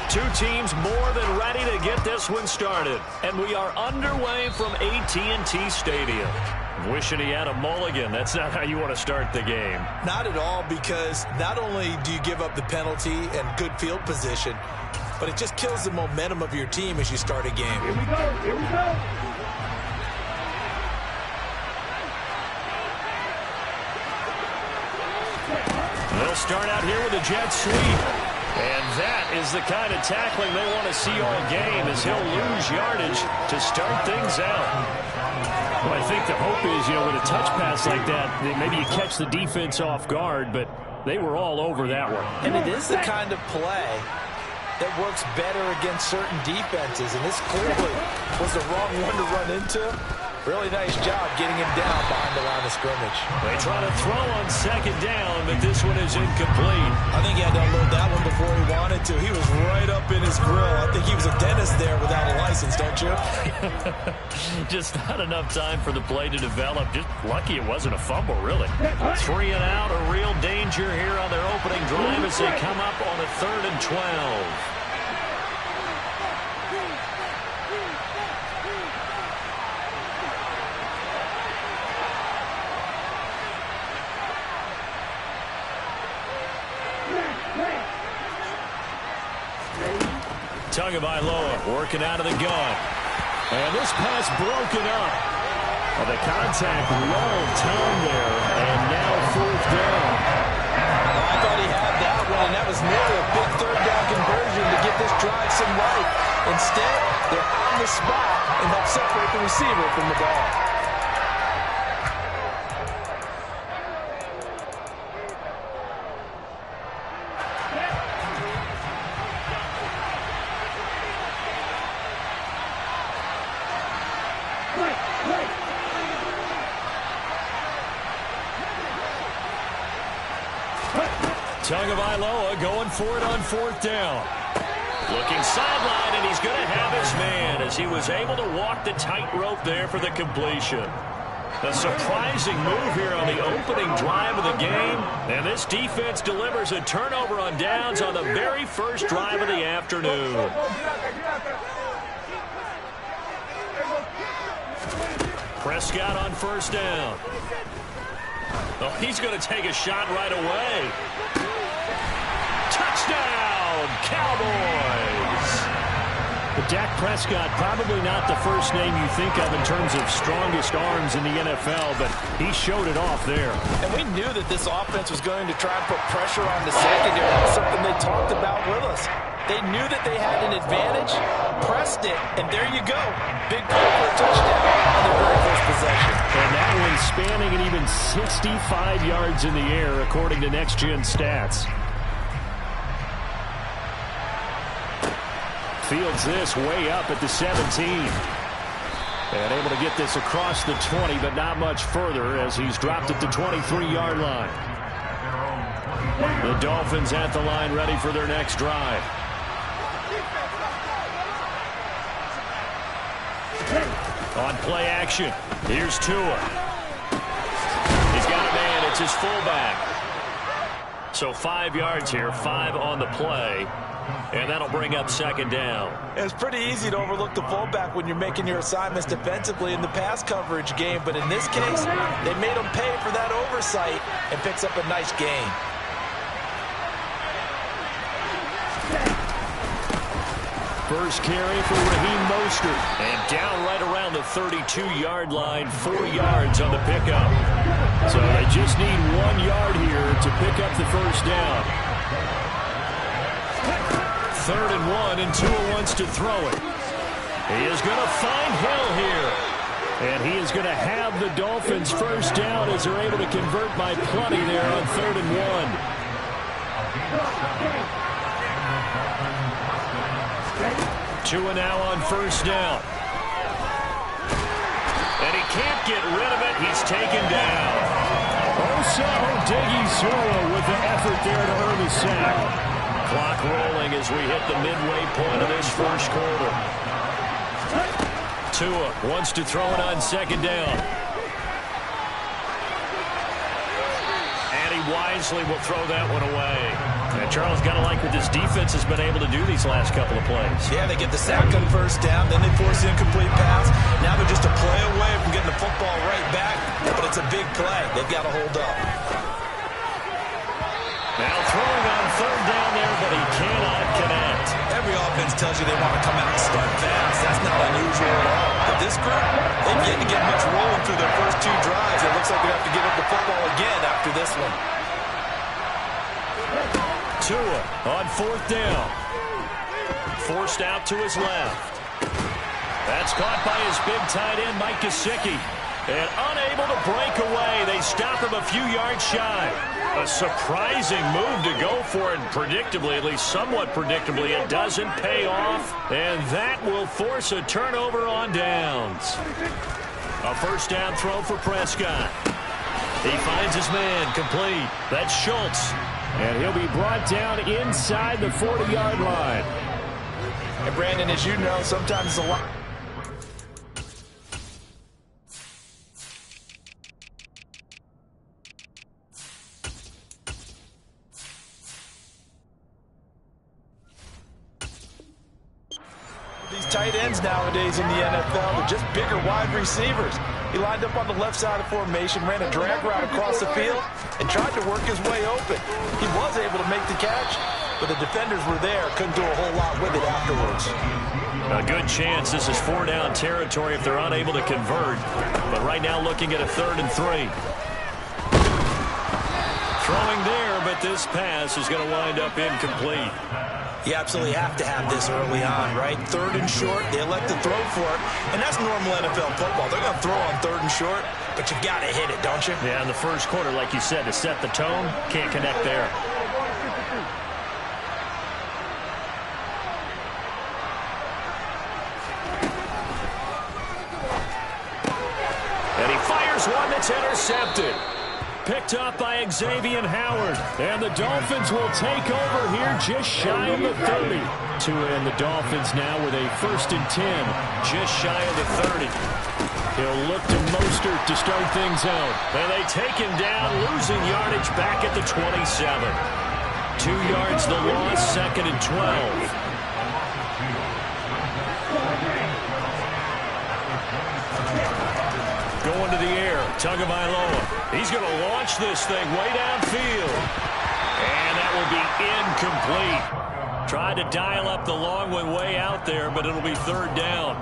Two teams more than ready to get this one started. And we are underway from AT&T Stadium. Wishing he had a mulligan. That's not how you want to start the game. Not at all, because not only do you give up the penalty and good field position, but it just kills the momentum of your team as you start a game. Here we go. Here we go. They'll start out here with a jet sweep. And that is the kind of tackling they want to see all game, as he'll lose yardage to start things out. Well, I think the hope is, with a touch pass like that maybe you catch the defense off guard, but they were all over that one. And it is the kind of play that works better against certain defenses, and this clearly was the wrong one to run into. Really nice job getting him down behind the line of scrimmage. They try to throw on second down, but this one is incomplete. I think he had to unload that one before he wanted to. He was right up in his grill. I think he was a dentist there without a license, don't you? Just not enough time for the play to develop. Just lucky it wasn't a fumble, really. 3 and out, a real danger here on their opening drive as they come up on a 3rd and 12. Tagovailoa working out of the gun. And this pass broken up. Well, the contact lulled Tom there, and now 4th down. I thought he had that one, and that was nearly a big 3rd down conversion to give this drive some life. Instead, they're on the spot and help separate the receiver from the ball. Tagovailoa going for it on 4th down. Looking sideline, and he's going to have his man as he was able to walk the tightrope there for the completion. A surprising move here on the opening drive of the game. And this defense delivers a turnover on downs on the very first drive of the afternoon. Prescott on 1st down. Oh, he's going to take a shot right away. Touchdown, Cowboys! But Dak Prescott, probably not the first name you think of in terms of strongest arms in the NFL, but he showed it off there. And we knew that this offense was going to try and put pressure on the secondary. That's something they talked about with us. They knew that they had an advantage, pressed it, and there you go. Big play for a touchdown on their very first possession. And that one spanning an even 65 yards in the air, according to Next Gen Stats. Fields this way up at the 17. And able to get this across the 20, but not much further as he's dropped at the 23-yard line. The Dolphins at the line, ready for their next drive. On play action, here's Tua. He's got a man, it's his fullback. So 5 yards here, 5 on the play. And that'll bring up 2nd down. It's pretty easy to overlook the fullback when you're making your assignments defensively in the pass coverage game. But in this case, they made him pay for that oversight and picks up a nice gain. First carry for Raheem Mostert. And down right around the 32-yard line, 4 yards on the pickup. So they just need 1 yard here to pick up the first down. 3rd and 1, and Tua wants to throw it. He is going to find Hill here. And he is going to have the Dolphins first down as they're able to convert by plenty there on 3rd and 1. Tua now on first down. And he can't get rid of it. He's taken down. Osa Odighizuwa with the effort there to earn the sack. Clock rolling as we hit the midway point of this first quarter. Tua wants to throw it on 2nd down. And he wisely will throw that one away. And Charles, got to like what this defense has been able to do these last couple of plays. Yeah, they get the sack on first down, then they force the incomplete pass. Now they're just a play away from getting the football right back, but it's a big play. They've got to hold up. Now throwing on third down there, but he cannot connect. Every offense tells you they want to come out and start fast. That's not unusual at all. But this group, they've yet to get much rolling through their first two drives. It looks like they have to give up the football again after this one. Tua on fourth down. Forced out to his left. That's caught by his big tight end, Mike Gesicki. And unable to break away. They stop him a few yards shy. A surprising move to go for it. Predictably, at least somewhat predictably, it doesn't pay off. And that will force a turnover on downs. A first down throw for Prescott. He finds his man complete. That's Schultz. And he'll be brought down inside the 40-yard line. And Brandon, as you know, sometimes it's a lot. These tight ends nowadays in the NFL are just bigger wide receivers. He lined up on the left side of the formation, ran a drag route across the field, and tried to work his way open. He was able to make the catch, but the defenders were there, couldn't do a whole lot with it afterwards. A good chance this is 4-down territory if they're unable to convert. But right now looking at a 3rd and 3. Throwing there, but this pass is going to wind up incomplete. You absolutely have to have this early on, right? 3rd and short, they elect to throw for it, and that's normal NFL football. They're going to throw on 3rd and short, but you got to hit it, don't you? Yeah, in the first quarter, like you said, to set the tone, can't connect there. And he fires one that's intercepted. Picked up by Xavier Howard. And the Dolphins will take over here just shy of the 30. Tua and the Dolphins now with a 1st and 10. Just shy of the 30. He'll look to Mostert to start things out. And they take him down, losing yardage back at the 27. 2 yards the loss, 2nd and 12. Going to the air, Tagovailoa. He's going to launch this thing way downfield. And that will be incomplete. Tried to dial up the long one way out there, but it'll be 3rd down.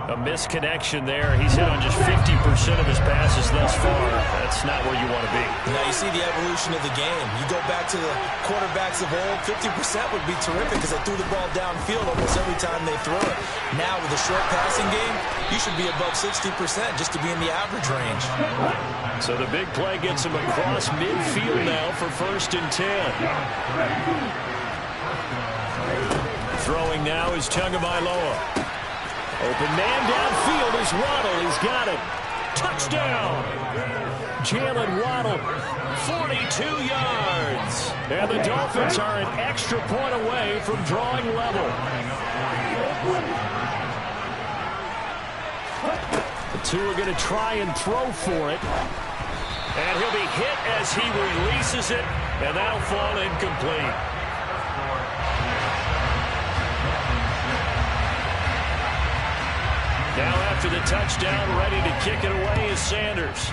A misconnection there. He's hit on just 50% of his passes thus far. That's not where you want to be. Now you see the evolution of the game. You go back to the quarterbacks of old, 50% would be terrific because they threw the ball downfield almost every time they throw it. Now with a short passing game, you should be above 60% just to be in the average range. So the big play gets him across midfield now for 1st and 10. Throwing now is Tagovailoa. Open man downfield is Waddle. He's got it. Touchdown. Jalen Waddle, 42 yards. And the Dolphins are an extra point away from drawing level. The two are going to try and throw for it. And he'll be hit as he releases it. And that'll fall incomplete. Now after the touchdown, ready to kick it away is Sanders.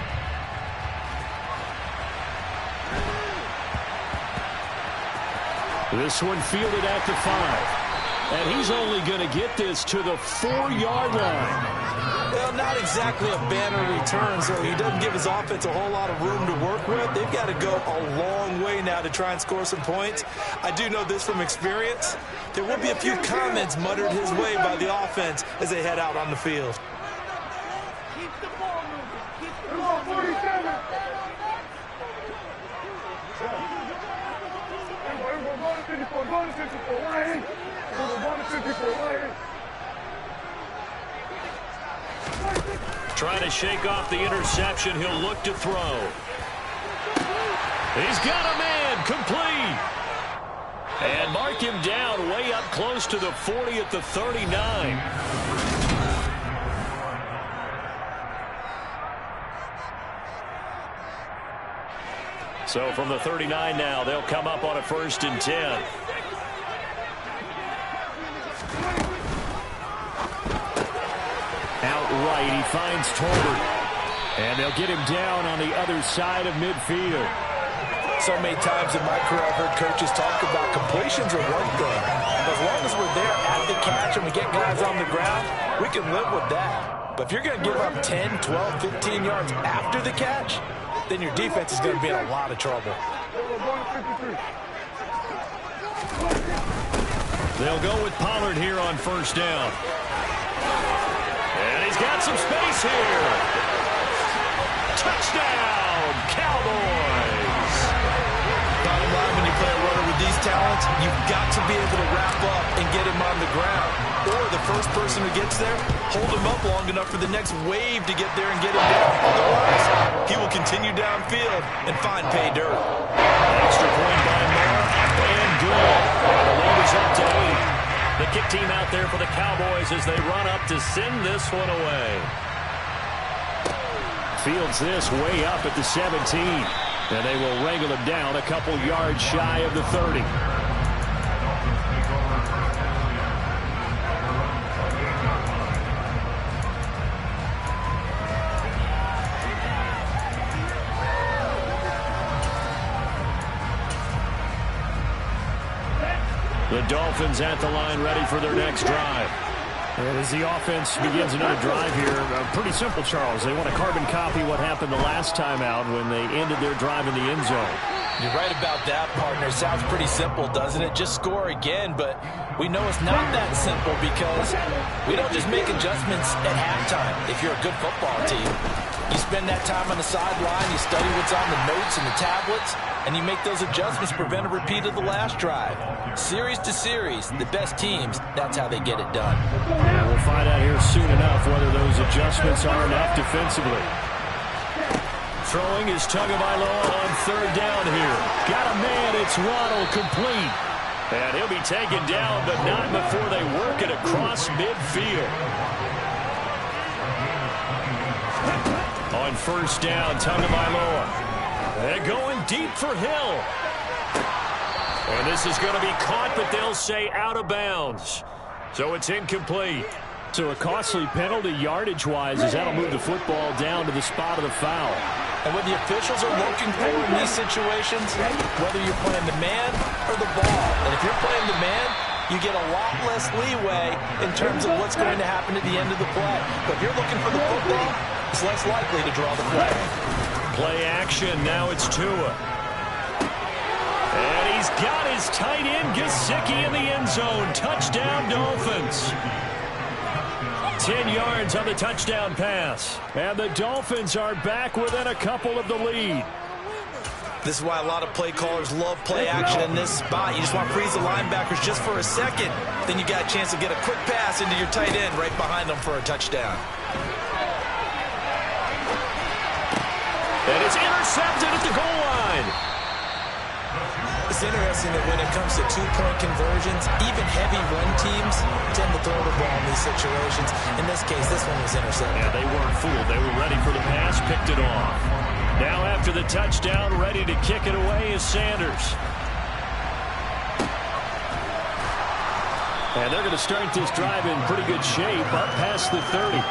This one fielded at the 5. And he's only going to get this to the 4-yard line. Well, not exactly a banner return, so he doesn't give his offense a whole lot of room to work with. They've got to go a long way now to try and score some points. I do know this from experience. There will be a few comments muttered his way by the offense as they head out on the field. Keep the ball moving. Keep the ball moving. 47. Go to 54. Right. Go to 54. Right. Trying to shake off the interception. He'll look to throw. He's got a man complete. And mark him down way up close to the 40 at the 39. So from the 39 now, they'll come up on a 1st and 10. Outright, he finds Tolbert. And they'll get him down on the other side of midfield. So many times in my career I've heard coaches talk about completions are one thing. As long as we're there at the catch and we get guys on the ground, we can live with that. But if you're going to give up 10, 12, 15 yards after the catch, then your defense is going to be in a lot of trouble. They'll go with Pollard here on 1st down. And he's got some space here. Touchdown, Cowboys. Bottom line, when you play a runner with these talents, you've got to be able to wrap up and get him on the ground. Or the first person who gets there, hold him up long enough for the next wave to get there and get him down. Otherwise, he will continue downfield and find pay dirt. Extra point by Moore, and good. And the lead is up to 8. The kick team out there for the Cowboys as they run up to send this one away. Fields this way up at the 17. And they will wrangle him down a couple yards shy of the 30. The Dolphins at the line, ready for their next drive. And as the offense begins another drive here, pretty simple, Charles. They want to carbon copy what happened the last time out when they ended their drive in the end zone. You're right about that, partner. Sounds pretty simple, doesn't it? Just score again, but we know it's not that simple because we don't just make adjustments at halftime if you're a good football team. You spend that time on the sideline, you study what's on the notes and the tablets, and you make those adjustments to prevent a repeat of the last drive. Series to series, the best teams, that's how they get it done. And we'll find out here soon enough whether those adjustments are enough defensively. Throwing is Tagovailoa on 3rd down here. Got a man, it's Waddle, complete. And he'll be taken down, but not before they work it across midfield. On 1st down, Tagovailoa. They're going deep for Hill. And this is going to be caught, but they'll say out of bounds. So it's incomplete. So a costly penalty yardage-wise as that'll move the football down to the spot of the foul. And what the officials are looking for in these situations, whether you're playing the man or the ball. And if you're playing the man, you get a lot less leeway in terms of what's going to happen at the end of the play. But if you're looking for the football, it's less likely to draw the flag. Play action, now it's Tua. And he's got his tight end, Gesicki, in the end zone. Touchdown, Dolphins. 10 yards on the touchdown pass. And the Dolphins are back within a couple of the lead. This is why a lot of play callers love play action in this spot. You just want to freeze the linebackers just for a second. Then you got a chance to get a quick pass into your tight end right behind them for a touchdown. And it's intercepted at the goal line. It's interesting that when it comes to two-point conversions, even heavy run teams tend to throw the ball in these situations. In this case, this one was intercepted. Yeah, they weren't fooled. They were ready for the pass, picked it off. Now after the touchdown, ready to kick it away is Sanders. And they're going to start this drive in pretty good shape, up past the 30.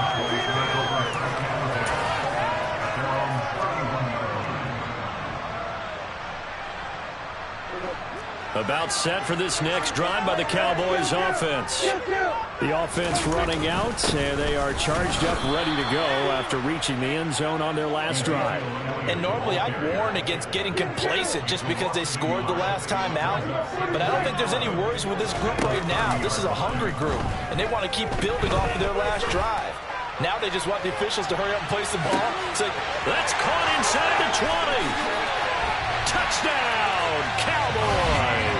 About set for this next drive by the Cowboys offense. The offense running out, and they are charged up, ready to go after reaching the end zone on their last drive. And normally I'd warn against getting complacent just because they scored the last time out. But I don't think there's any worries with this group right now. This is a hungry group, and they want to keep building off of their last drive. Now they just want the officials to hurry up and place the ball. So that's caught inside the 20. Touchdown, Cowboys.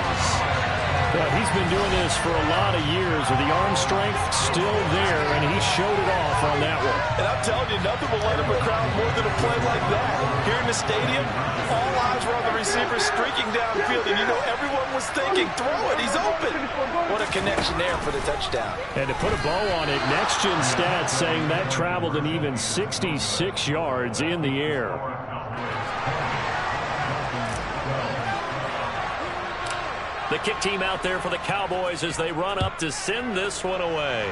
Well, he's been doing this for a lot of years with the arm strength still there, and he showed it off on that one. And I'm telling you, nothing will let him crowd more than a play like that. Here in the stadium, all eyes were on the receiver streaking downfield, and you know everyone was thinking, throw it, he's open. What a connection there for the touchdown. And to put a bow on it, Next Gen Stats saying that traveled an even 66 yards in the air. The kick team out there for the Cowboys as they run up to send this one away.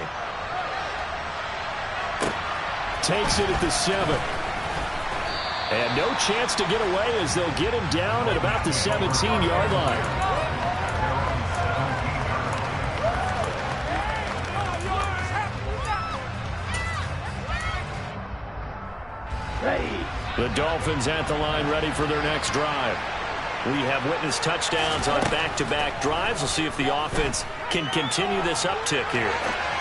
Takes it at the 7. And no chance to get away as they'll get him down at about the 17-yard line. The Dolphins at the line ready for their next drive. We have witnessed touchdowns on back-to-back drives. We'll see if the offense can continue this uptick here.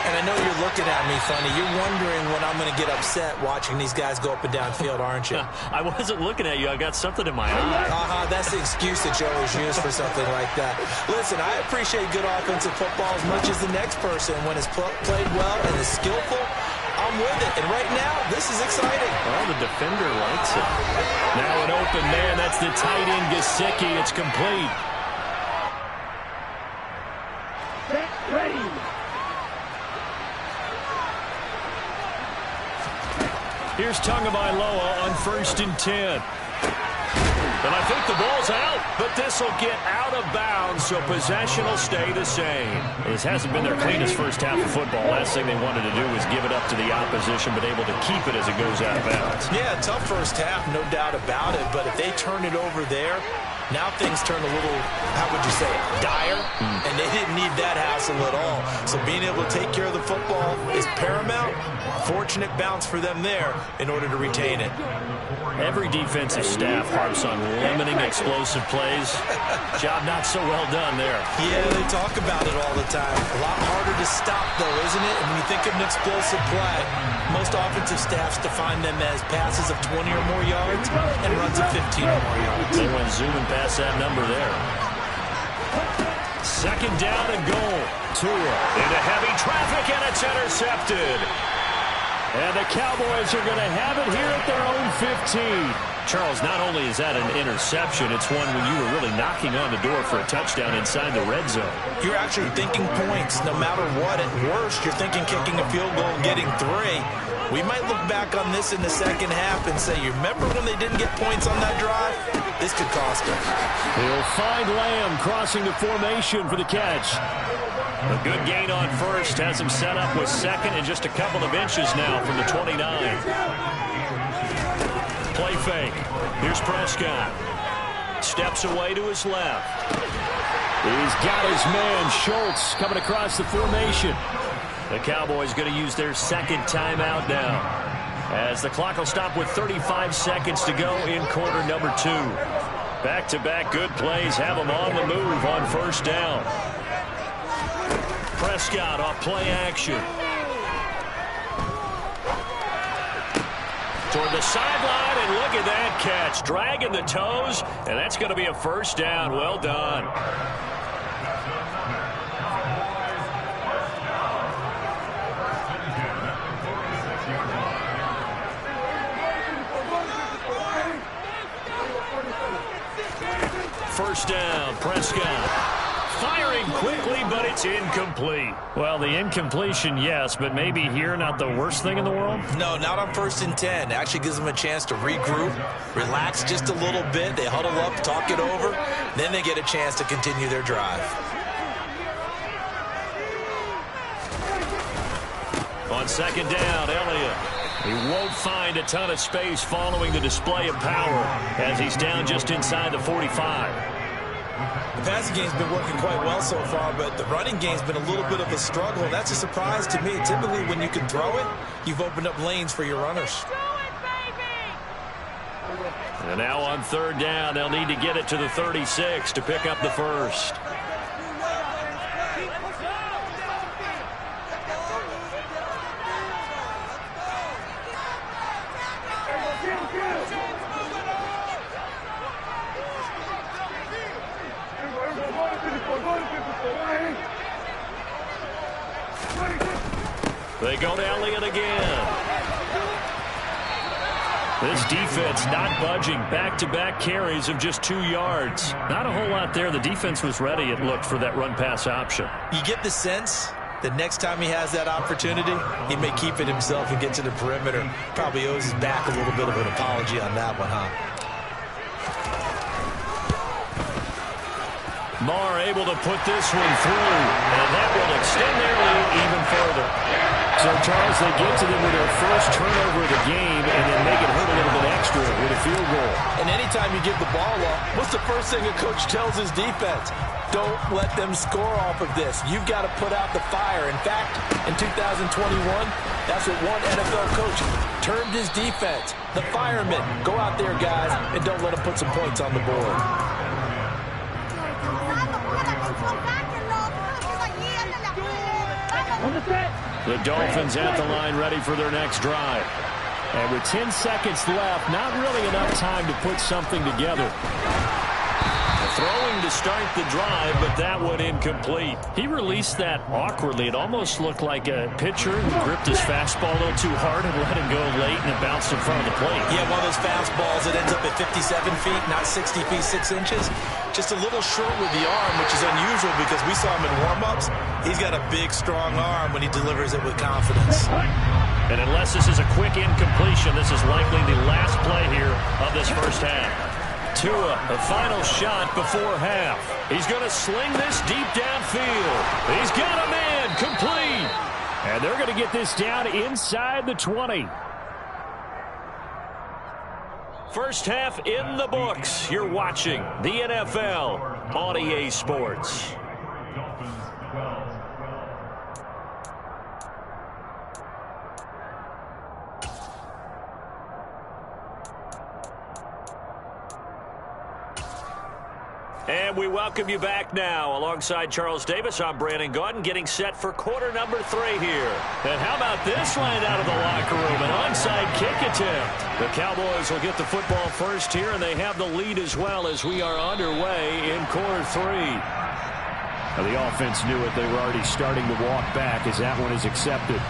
And I know you're looking at me funny. You're wondering when I'm going to get upset watching these guys go up and down field, aren't you? I wasn't looking at you. I got something in my eye. That's the excuse that you always use for something like that. Listen, I appreciate good offensive football as much as the next person. When it's played well and is skillful, I'm with it. And right now, this is exciting. Well, the defender likes it. Now an open man. That's the tight end, Gesicki. It's complete. Get ready. Here's Tagovailoa on 1st and 10. And I think the ball's out, but this will get out of bounds, so possession will stay the same. This hasn't been their cleanest first half of football. Last thing they wanted to do was give it up to the opposition, but able to keep it as it goes out of bounds. Yeah, tough first half, no doubt about it, but if they turn it over there, now things turn a little, how would you say it, dire, and they didn't need that hassle at all. So being able to take care of the football is paramount. Fortunate bounce for them there in order to retain it. Every defensive staff harps on limiting explosive plays. Job not so well done there. Yeah, they talk about it all the time. A lot harder to stop, though, isn't it? And when you think of an explosive play, most offensive staffs define them as passes of 20 or more yards and runs of 15 or more yards. They went zooming past that number there. 2nd down and goal. Tua into heavy traffic, and it's intercepted. And the Cowboys are going to have it here at their own 15. Charles, not only is that an interception, it's one when you were really knocking on the door for a touchdown inside the red zone. You're actually thinking points no matter what. At worst, you're thinking kicking a field goal and getting 3. We might look back on this in the second half and say, you remember when they didn't get points on that drive? This could cost them. He'll find Lamb crossing the formation for the catch. A good gain on 1st has him set up with 2nd and just a couple of inches now from the 29. Play fake. Here's Prescott. Steps away to his left. He's got his man, Schultz, coming across the formation. The Cowboys going to use their 2nd timeout now, as the clock will stop with 35 seconds to go in quarter number 2. Back-to-back good plays have them on the move on 1st down. Prescott off play action. Toward the sideline, and look at that catch. Dragging the toes, and that's going to be a 1st down. Well done. First down, Prescott. Firing quickly, but it's incomplete. Well, the incompletion, yes, but maybe here not the worst thing in the world? No, not on 1st and 10. Actually gives them a chance to regroup, relax just a little bit. They huddle up, talk it over. Then they get a chance to continue their drive. On 2nd down, Elliott. He won't find a ton of space following the display of power as he's down just inside the 45. The passing game's been working quite well so far, but the running game's been a little bit of a struggle. That's a surprise to me. Typically, when you can throw it, you've opened up lanes for your runners. And now on 3rd down, they'll need to get it to the 36 to pick up the 1st. They go to Elliott again. This defense not budging. Back-to-back carries of just 2 yards. Not a whole lot there. The defense was ready, it looked, for that run-pass option. You get the sense that next time he has that opportunity, he may keep it himself and get to the perimeter. Probably owes his back a little bit of an apology on that one, huh? Marr able to put this one through, and that will extend their lead even further. So, Charles, they get to them with their first turnover of the game and then make it hurt a little bit extra with a field goal. And anytime you give the ball up, what's the first thing a coach tells his defense? Don't let them score off of this. You've got to put out the fire. In fact, in 2021, that's what one NFL coach termed his defense. The firemen. Go out there, guys, and don't let them put some points on the board. The Dolphins at the line ready for their next drive. And with 10 seconds left, not really enough time to put something together. Throwing to start the drive, but that one incomplete. He released that awkwardly. It almost looked like a pitcher who gripped his fastball a little too hard and let it go late, and it bounced in front of the plate. Yeah, one of those fastballs that ends up at 57 feet, not 60 feet, 6 inches. Just a little short with the arm, which is unusual because we saw him in warm-ups. He's got a big, strong arm when he delivers it with confidence. And unless this is a quick incompletion, this is likely the last play here of this first half. Tua, a final shot before half. He's going to sling this deep downfield. He's got a man, complete. And they're going to get this down inside the 20. First half in the books. You're watching the NFL on EA Sports. And we welcome you back now. Alongside Charles Davis, I'm Brandon Gaudin, getting set for quarter number 3 here. And how about this line out of the locker room? An onside kick attempt. The Cowboys will get the football first here, and they have the lead as well as we are underway in quarter 3. Now, the offense knew it. They were already starting to walk back as that one is accepted.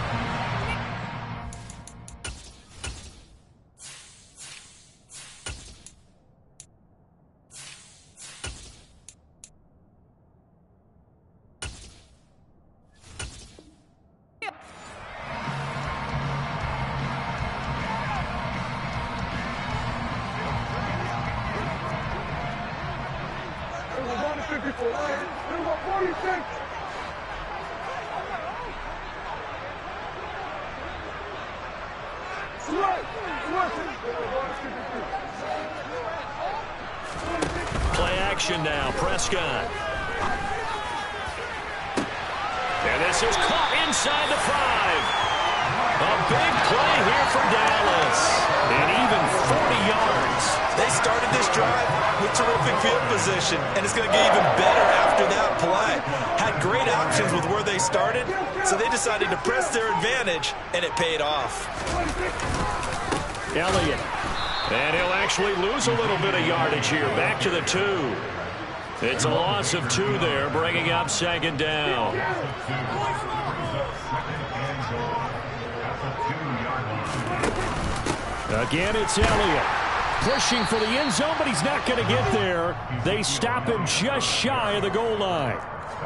Play action now, Prescott. And this is caught inside the 5. A big play here for Dallas. And even 40 yards. They started this drive with terrific field position, and it's going to get even better after that play. Had great options with where they started, so they decided to press their advantage, and it paid off. Elliott. And he'll actually lose a little bit of yardage here. Back to the 2. It's a loss of 2 there, bringing up second down. Again, it's Elliott. Pushing for the end zone, but he's not going to get there. They stop him just shy of the goal line.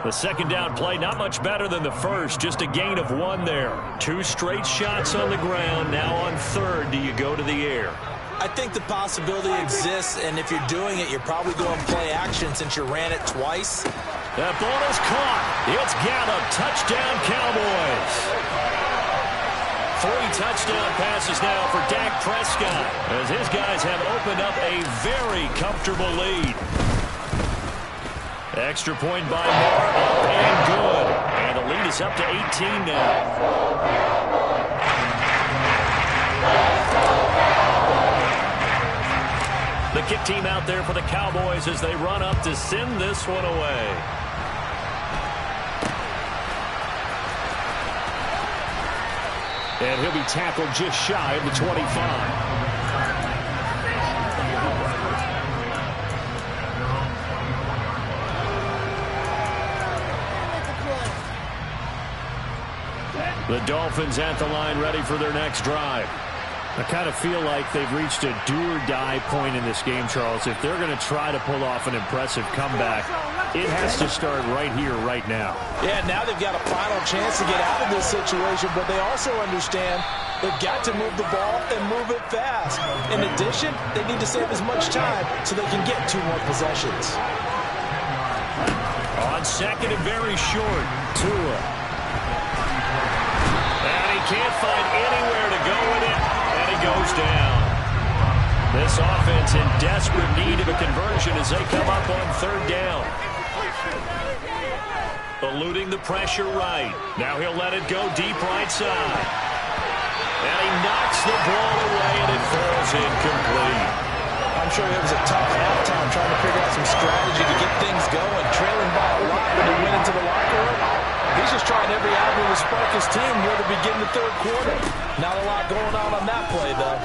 The second down play, not much better than the first. Just a gain of 1 there. 2 straight shots on the ground. Now on third, do you go to the air? I think the possibility exists, and if you're doing it, you're probably going play action since you ran it twice. That ball is caught. It's Gallup. Touchdown, Cowboys. 3 touchdown passes now for Dak Prescott, as his guys have opened up a very comfortable lead. Extra point by Marr, up and good. And the lead is up to 18 now. The kick team out there for the Cowboys as they run up to send this one away. And he'll be tackled just shy of the 25. The Dolphins at the line ready for their next drive. I kind of feel like they've reached a do-or-die point in this game, Charles. If they're going to try to pull off an impressive comeback, it has to start right here, right now. Yeah, now they've got a final chance to get out of this situation, but they also understand they've got to move the ball and move it fast. In addition, they need to save as much time so they can get 2 more possessions. on second and very short. Tua. And he can't find anywhere to go with it, and he goes down. This offense in desperate need of a conversion as they come up on third down. Eluding the pressure right. Now he'll let it go deep right side. And he knocks the ball away, and it falls incomplete. I'm sure it was a tough halftime trying to figure out some strategy to get things going. Trailing by a lot when he went into the locker room. He's just trying every avenue to spark his team here to begin the third quarter. Not a lot going on that play, though.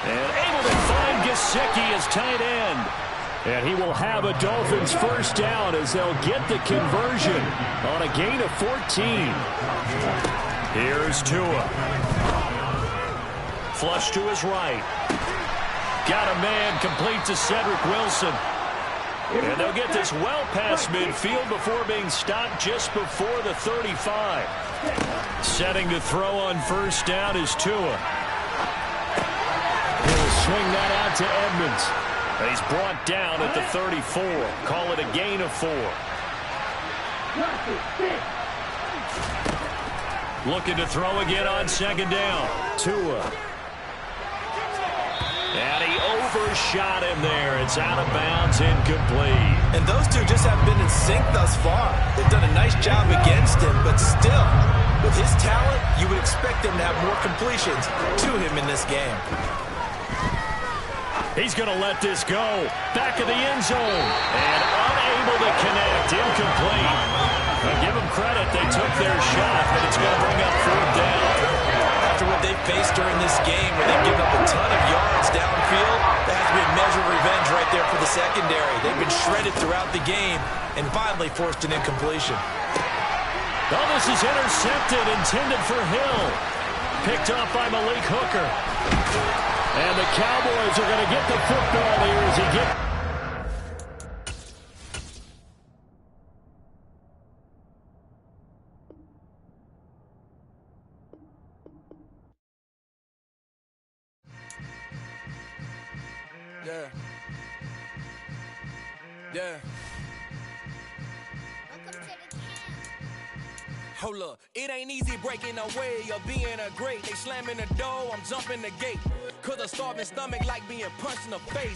And able to find Gesicki as tight end. And he will have a Dolphins first down as they'll get the conversion on a gain of 14. Here's Tua. Flush to his right. Got a man complete to Cedric Wilson. And they'll get this well past midfield before being stopped just before the 35. Setting to throw on first down is Tua. He'll swing that out to Edmonds. And he's brought down at the 34. Call it a gain of 4. Looking to throw again on second down. Tua. And he overshot him there. It's out of bounds, incomplete. And those two just haven't been in sync thus far. They've done a nice job against him, but still, with his talent, you would expect him to have more completions to him in this game. He's going to let this go. Back of the end zone. And unable to connect. Incomplete. But give them credit. They took their shot, but it's going to bring up fourth down. After what they faced during this game, where they've given up a ton of yards downfield, that has been measured revenge right there for the secondary. They've been shredded throughout the game and finally forced an incompletion. Oh, this is intercepted, intended for Hill. Picked off by Malik Hooker. And the Cowboys are going to get the football here as he gets... Yeah. Yeah. Hold up, it ain't easy breaking away or being a great. They slamming the door, I'm jumping the gate. Cause a starving stomach like being punched in the face.